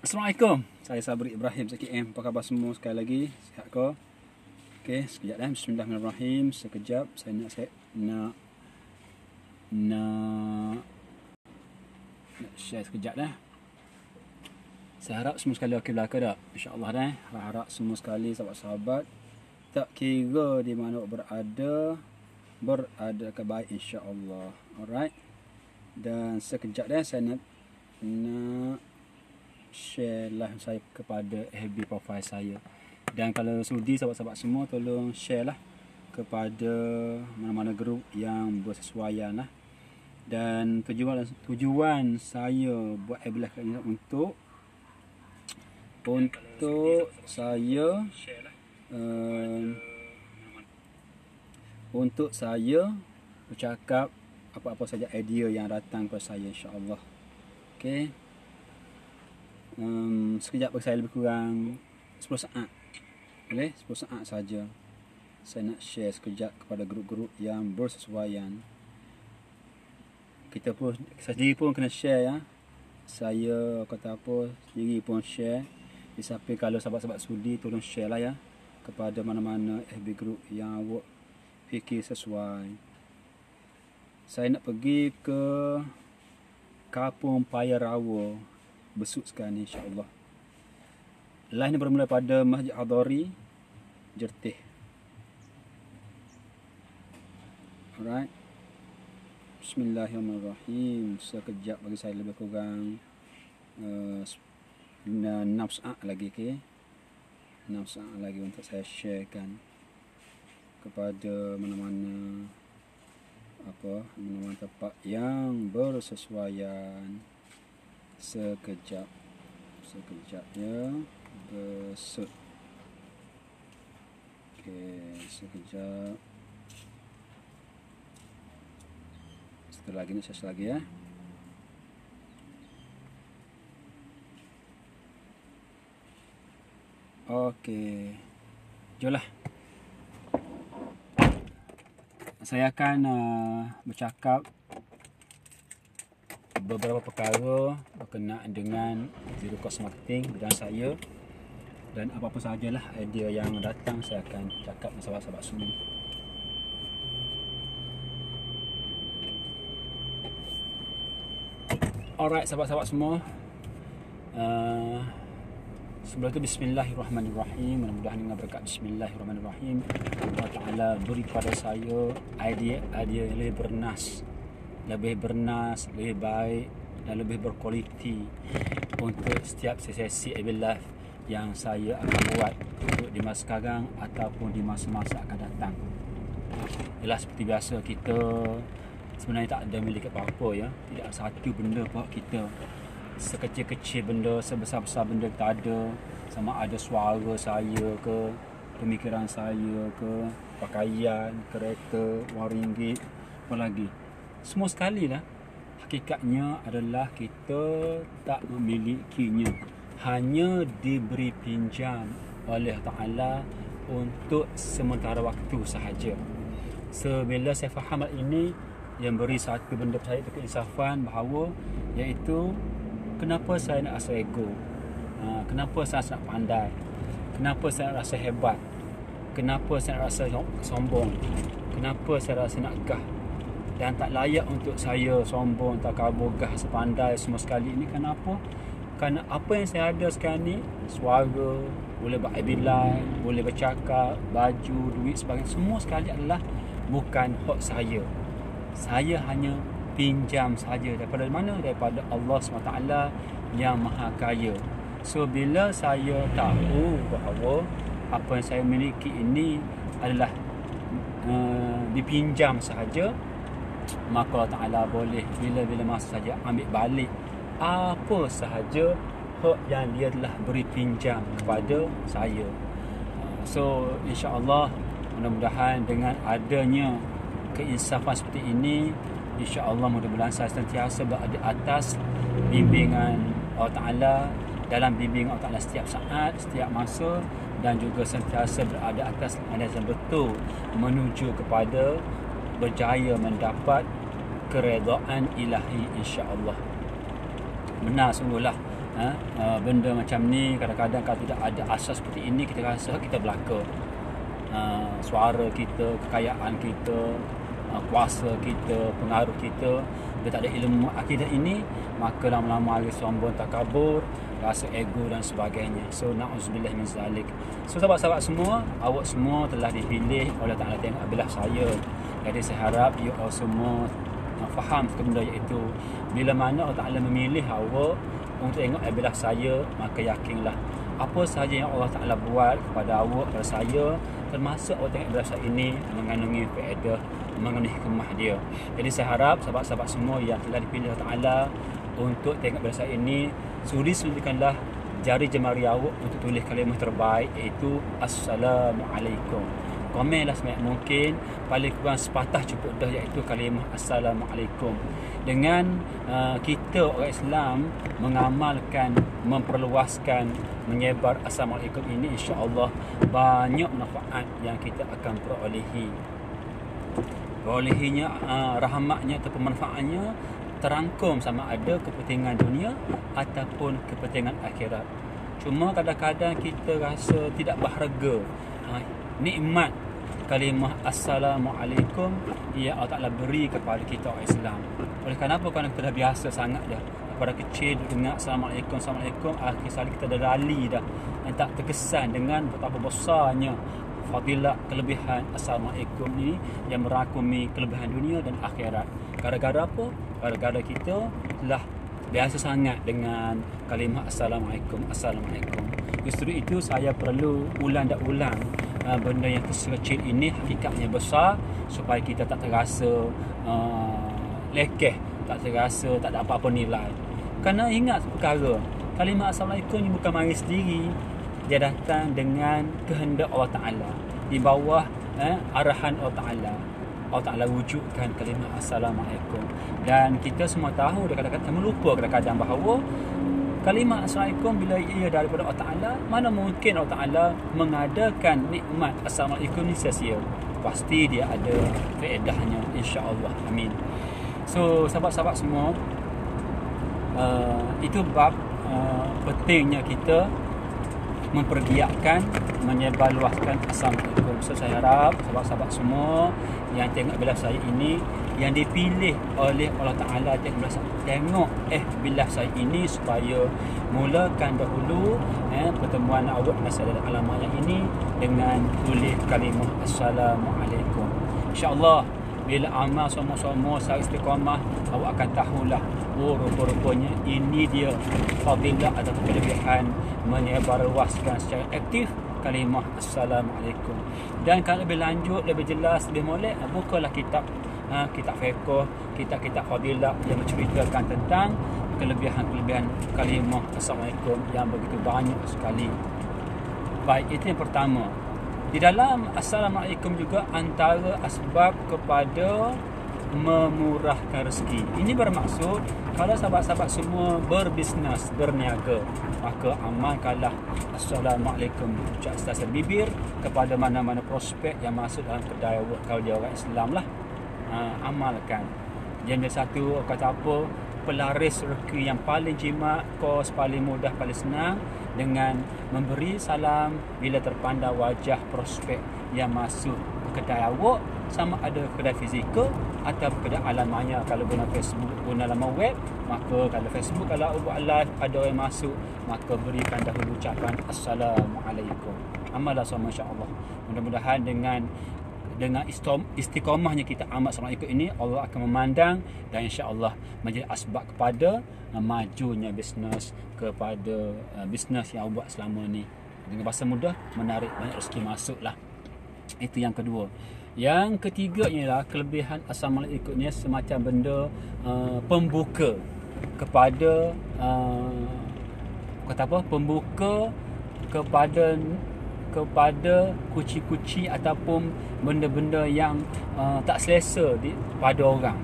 Assalamualaikum. Saya Sabri Ibrahim SKM. Apa khabar semua sekali lagi? Sihat ke? Okey, sekejap dah. Bismillahirrahmanirrahim. Sekejap saya nak share sekejap dah. Saya harap semua sekali okey belaka dah. Insya-Allah dah. Harap semua sekali sahabat-sahabat tak kira di mana berada ke baik insya-Allah. Alright. Dan sekejap dah saya nak share live saya kepada FB profile saya. Dan kalau sudi sahabat-sahabat semua tolong share lah kepada mana-mana grup yang bersesuaian lah. Dan tujuan saya buat FB live ini untuk saya bercakap apa-apa saja idea yang datang kepada saya insya-Allah. Okey. Sekejap bagi saya lebih kurang 10 saat. Boleh? 10 saat saja. Saya nak share sekejap kepada grup-grup yang bersesuaian. Kita pun, saya sendiri pun kena share ya. Saya kata apa, sendiri pun share. Tapi kalau sahabat-sahabat sudi tolong share lah ya kepada mana-mana FB group yang awak fikir sesuai. Saya nak pergi ke Kampung Paya Rawa Besut sekarang ni insya-Allah. Live ni bermula pada Masjid Hadari Jertih. Alright. Bismillahirrahmanirrahim. Sekejap bagi saya lebih kurang 6 saat lagi, okey. 6 saat lagi untuk saya sharekan kepada mana-mana tempat yang bersesuaian. Sekejap ya. Besut. Okey, sekejap. Setelah lagi ni saya lagi ya. Okey. Jomlah. Saya akan bercakap beberapa perkara berkenaan dengan zero cost marketing bidang saya, dan apa-apa sajalah idea yang datang saya akan cakap dengan sahabat-sahabat semua. Alright sahabat-sahabat semua, sebelum itu bismillahirrahmanirrahim. Mudah-mudahan dengan berkat bismillahirrahmanirrahim Allah Ta'ala beri kepada saya idea yang lebih bernas, lebih baik dan lebih berkualiti untuk setiap sesi FB Live yang saya akan buat untuk di masa sekarang ataupun di masa-masa akan datang. Ialah seperti biasa, kita sebenarnya tak ada milik apa-apa ya. Tidak ada satu benda buat kita. Sekecil-kecil benda, sebesar-besar benda kita ada, sama ada suara saya ke, pemikiran saya ke, pakaian, kereta, wang ringgit, apa lagi. Semua sekali lah. Hakikatnya adalah kita tak memilikinya. Hanya diberi pinjam oleh Ta'ala untuk sementara waktu sahaja. Sebila saya faham hal ini, yang beri satu benda saya itu keinsafan bahawa, iaitu kenapa saya nak rasa ego, kenapa saya nak pandai, kenapa saya nak rasa hebat, kenapa saya nak rasa sombong, kenapa saya rasa nak gah. Dan tak layak untuk saya sombong, takabur, gah, sepandai semua sekali ini. Kenapa? Kerana apa yang saya ada sekarang ni, suara, boleh berbilang, boleh bercakap, baju, duit sebagainya, semua sekali adalah bukan hak saya. Saya hanya pinjam saja. Daripada mana? Daripada Allah SWT yang Maha Kaya. So bila saya tahu bahawa apa yang saya miliki ini adalah dipinjam sahaja, maka Allah Ta'ala boleh bila-bila masa saja ambil balik apa sahaja hak yang dia telah beri pinjam kepada saya. So insya-Allah, mudah-mudahan dengan adanya keinsafan seperti ini, insya-Allah mudah-mudahan saya sentiasa berada atas bimbingan Allah Ta'ala, dalam bimbingan Allah Ta'ala setiap saat, setiap masa, dan juga sentiasa berada atas landasan betul menuju kepada berjaya mendapat keredaan ilahi insya-Allah. Benar sungguhlah benda macam ni kadang-kadang kalau tidak ada asas seperti ini, kita rasa kita belaka. Suara kita, kekayaan kita, kuasa kita, pengaruh kita, dia tak ada ilmu akidah ini, maka lama-lama hari sombong, takabur, rasa ego dan sebagainya. So na'udzubillah min zalik. So sahabat-sahabat semua, awak semua telah dipilih oleh Ta'ala tengok belah saya. Jadi saya harap you all semua faham benda iaitu bila mana Allah Ta'ala memilih awak untuk tengok belah saya, maka yakinlah apa sahaja yang Allah Ta'ala buat kepada awak, kepada saya, termasuk awak tengok belah saya ini mengandungi faedah, mengandungi hikmah dia. Jadi saya harap sahabat-sahabat semua yang telah dipilih Allah Ta'ala untuk tengok belah saya ini, sudi-sudikanlah jari jemari awak untuk tulis kalimah terbaik, iaitu Assalamualaikum. Komenlah sebanyak mungkin, paling kurang sepatah cukup dah, iaitu kalimah Assalamualaikum. Dengan kita orang Islam mengamalkan, memperluaskan, menyebar Assalamualaikum ini, insya-Allah banyak manfaat yang kita akan perolehinya, rahmatnya atau manfaatnya terangkum sama ada kepentingan dunia ataupun kepentingan akhirat. Cuma kadang-kadang kita rasa tidak berharga nikmat kalimah Assalamualaikum yang Allah Ta'ala beri kepada kita orang Islam. Oleh kenapa? Kerana kita dah biasa sangat dah, daripada kecil dengar Assalamualaikum, Assalamualaikum, akhir sekali kita dah lali dah, dan tak terkesan dengan betapa besarnya fadilah, kelebihan Assalamualaikum ni yang merangkumi kelebihan dunia dan akhirat. Gara-gara apa? Gara-gara kita telah biasa sangat dengan kalimah Assalamualaikum, Assalamualaikum. Justru itu saya perlu ulang dan ulang benda yang kecil ini hakikatnya besar, supaya kita tak terasa lekeh, tak terasa tak ada apa-apa nilai. Kerana ingat perkara, kalimah Assalamualaikum ni bukan mari sendiri, dia datang dengan kehendak Allah Ta'ala, di bawah arahan Allah Ta'ala. Allah Ta'ala wujudkan kalimah Assalamualaikum. Dan kita semua tahu, kadang-kadang melupa kadang-kadang bahawa kalimah Assalamualaikum bila ia daripada Allah Ta'ala, mana mungkin Allah Ta'ala mengadakan nikmat Assalamualaikum ni sia-sia. Pasti dia ada faedahnya, insya-Allah. Amin. So sahabat-sahabat semua, itu bab pentingnya kita mempergiatkan, menyebarluaskan Assalamualaikum. So saya harap sahabat-sahabat semua yang tengok belah saya ini, yang dipilih oleh Allah Ta'ala tengok belah saya ini, supaya mulakan dahulu pertemuan awak masalah alamat yang ini dengan tulis kalimah Assalamualaikum. InsyaAllah bila amal semua-semua secara istiqamah, awak akan tahulah, rupa-rupanya ini dia fadilah atau kelebihan menyebarluaskan secara aktif kalimah Assalamualaikum. Dan kalau lebih lanjut, lebih jelas, lebih molek, bukalah kitab fiqh, kitab fadilah yang menceritakan tentang kelebihan-kelebihan kalimah Assalamualaikum yang begitu banyak sekali. Baik, itu yang pertama. Di dalam Assalamualaikum juga antara asbab kepada memurahkan rezeki. Ini bermaksud kalau sahabat-sahabat semua berbisnes, berniaga, maka amalkanlah Assalamualaikum ucap secara bibir kepada mana-mana prospek yang masuk dalam kedai awak. Kalau dia orang Islam lah, amalkan. Yang satu kata apa, pelaris rezeki yang paling jimat, kos paling mudah, paling senang, dengan memberi salam bila terpandang wajah prospek yang masuk ke kedai awak, sama ada kedai fizikal atau kedai alam maya. Kalau guna Facebook, guna laman web, maka kalau Facebook, kalau buat live ada orang masuk, maka berikan dahulu ucapan Assalamualaikum. Amallah semua, insya-Allah. Mudah-mudahan dengan istiqamahnya kita amal Assalamualaikum ini, Allah akan memandang dan insya-Allah menjadi asbab kepada majunya bisnes, kepada bisnes yang buat selama ni. Dengan bahasa mudah, menarik banyak rezeki masuklah. Itu yang kedua. Yang ketiga ialah kelebihan Assalamualaikum ni semacam benda pembuka kepada pembuka kepada kuci-kuci ataupun benda-benda yang tak selesa pada orang.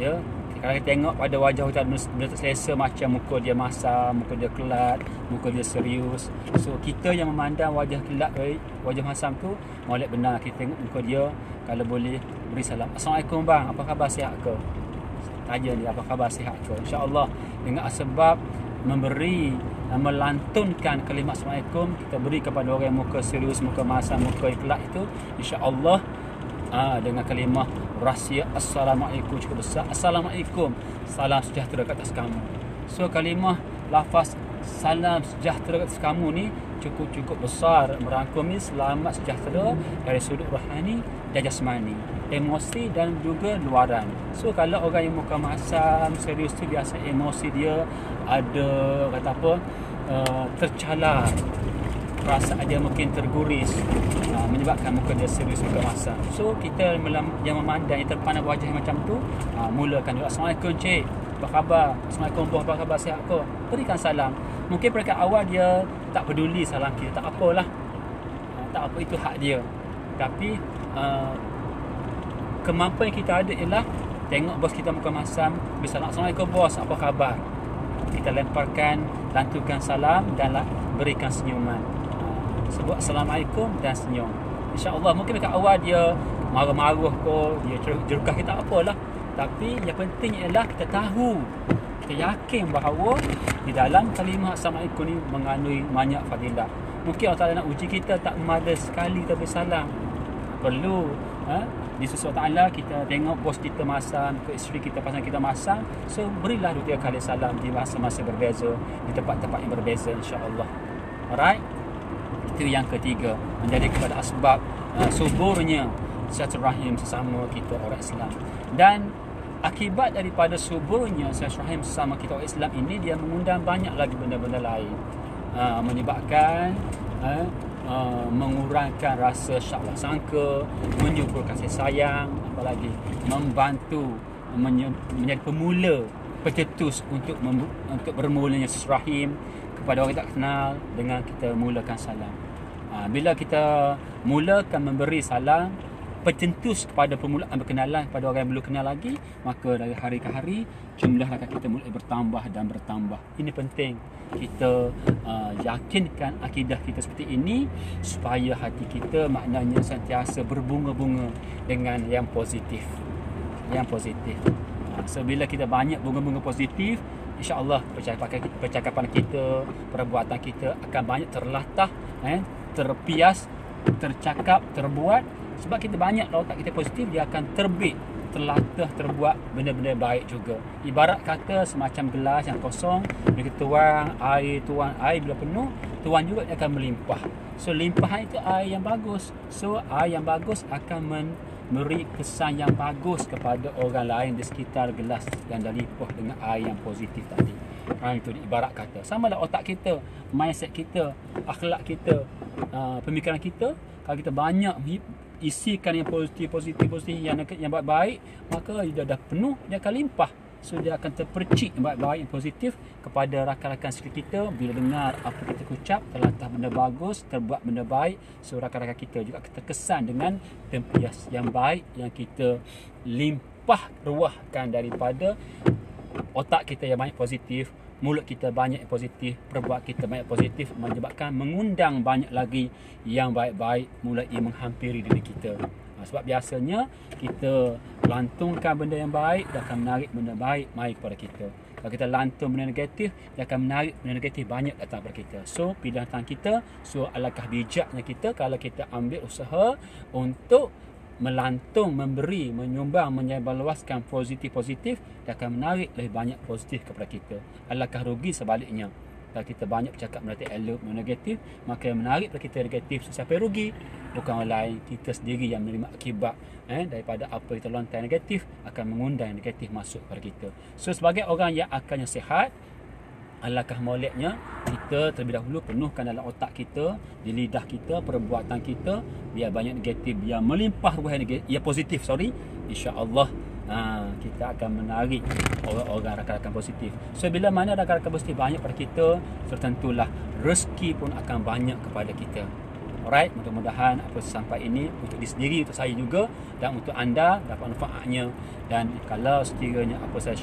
Ya, kalau kita tengok pada wajah kita benda tak selesa, macam muka dia masam, muka dia kelat, muka dia serius. So kita yang memandang wajah kelat, wajah masam tu, molek benar kita tengok muka dia, kalau boleh beri salam. Assalamualaikum bang, apa khabar, sihat ke? Tanya dia apa khabar, sihat ke? InsyaAllah dengan sebab memberi, melantunkan kalimat Assalamualaikum, kita beri kepada orang yang muka serius, muka masam, muka ikhlas itu, insya-Allah dengan kalimah rahsia Assalamualaikum cukup besar. Assalamualaikum, salam sejahtera ke atas kamu. So kalimah lafaz salam sejahtera ke atas kamu ni cukup besar, merangkumi selamat sejahtera dari sudut rohani dan jasmani, emosi dan juga luaran. So kalau orang yang muka masam serius tu, biasa emosi dia ada kata apa, tercalar, perasaan dia mungkin terguris, menyebabkan muka dia serius, muka masam. So kita yang memandang, yang terpandang wajah macam tu, mulakan dulu, Assalamualaikum cik, apa khabar? Assalamualaikum bang, apa khabar, sihat ke? Berikan salam. Mungkin peringkat awal dia tak peduli salam kita, tak apalah, tak apa, itu hak dia. Tapi kemampuan yang kita ada ialah tengok bos kita muka masam, bisa Assalamualaikum bos, apa khabar? Kita lemparkan, lantunkan salam dan berikan senyuman. Sebut Assalamualaikum dan senyum. InsyaAllah mungkin dekat awal dia marah-marah ke, dia jerukah kita, tak apalah. Tapi yang penting ialah kita tahu, kita yakin bahawa di dalam kalimah Assalamualaikum ni mengandungi banyak fadilah. Mungkin Allah Ta'ala nak uji kita, tak memada sekali kita bersalam. Perlu di sesuatu ta'ala kita tengok bos kita masam, ke isteri kita, pasangan kita masam, so berilah 2-3 kali salam di masa-masa berbeza, di tempat-tempat yang berbeza, insya-Allah. Alright, itu yang ketiga, menjadi kepada asbab suburnya silaturahim sesama kita orang Islam. Dan akibat daripada suburnya silaturahim sesama kita orang Islam ini, dia mengundang banyak lagi benda-benda lain, menyebabkan mengurangkan rasa syak sangka, menyubur kasih sayang, apalagi membantu menjadi pemula, pencetus untuk bermulanya silaturahim kepada orang tak kenal dengan kita mulakan salam. Bila kita mulakan memberi salam, pencetus kepada permulaan berkenalan kepada orang yang belum kenal lagi, maka dari hari ke hari jumlah rakan kita mulai bertambah dan bertambah. Ini penting kita yakinkan akidah kita seperti ini, supaya hati kita maknanya sentiasa berbunga-bunga dengan yang positif, so bila kita banyak bunga-bunga positif, insya-Allah percakapan kita, perbuatan kita akan banyak terlatah, terpias, tercakap, terbuat. Sebab kita banyak otak kita positif, dia akan terbit, terlatah, terbuat benda-benda baik juga. Ibarat kata semacam gelas yang kosong, bila kita tuang air bila penuh, tuang juga dia akan melimpah. So limpahan itu air yang bagus. So air yang bagus akan memberi kesan yang bagus kepada orang lain di sekitar gelas yang dah limpah dengan air yang positif tadi. Itu ibarat kata. Sama lah otak kita, mindset kita, akhlak kita, pemikiran kita. Kalau kita banyak isikan yang positif yang baik-baik, maka dia dah penuh, dia akan limpah. So dia akan terpercik yang baik-baik, yang positif kepada rakan-rakan sekitar kita. Bila dengar apa kita ucap, terlatah benda bagus, terbuat benda baik, so rakan-rakan kita juga terkesan dengan tempias yang baik yang kita limpah ruahkan daripada otak kita yang banyak positif, mulut kita banyak yang positif, perbuatan kita banyak positif, menyebabkan mengundang banyak lagi yang baik-baik mulai menghampiri diri kita. Sebab biasanya kita lantungkan benda yang baik, dia akan menarik benda baik mai kepada kita. Kalau kita lantung benda negatif, dia akan menarik benda negatif banyak datang kepada kita. So pilihan tangan kita, so alangkah bijaknya kita kalau kita ambil usaha untuk melantung, memberi, menyumbang, menyebarluaskan positif-positif, dia akan menarik lebih banyak positif kepada kita. Alangkah rugi sebaliknya. Kalau kita banyak bercakap mengenai elok, negatif, maka yang menarik kepada kita negatif. So, siapa yang rugi? Bukan orang lain, kita sendiri yang menerima akibat daripada apa kita lontar negatif, akan mengundang negatif masuk kepada kita. So sebagai orang yang akalnya sihat, alangkah moleknya kita terlebih dahulu penuhkan dalam otak kita, di lidah kita, perbuatan kita, biar banyak negatif, biar melimpah ruah yang positif, insya-Allah kita akan menarik orang-orang rakan-rakan positif. So bila mana rakan-rakan positif banyak pada kita, so tentulah rezeki pun akan banyak kepada kita. Alright, mudah-mudahan apa sampai ini untuk diri sendiri, untuk saya juga, dan untuk anda dapat manfaatnya. Dan kalau sekiranya apa saya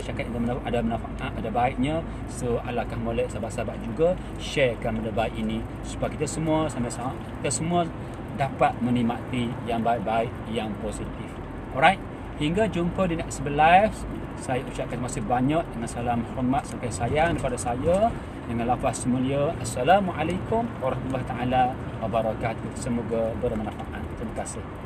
cakap itu ada manfaat, ada baiknya, so alangkah molek sahabat-sahabat juga sharekan benda baik ini, supaya kita semua sama-sama, kita semua dapat menikmati yang baik-baik, yang positif. Alright, hingga jumpa di next live. Saya ucapkan terima kasih banyak dengan salam hormat sampai sayang kepada saya dengan lafaz mulia. Assalamualaikum warahmatullahi taala wabarakatuh. Semoga bermanfaat. Terima kasih.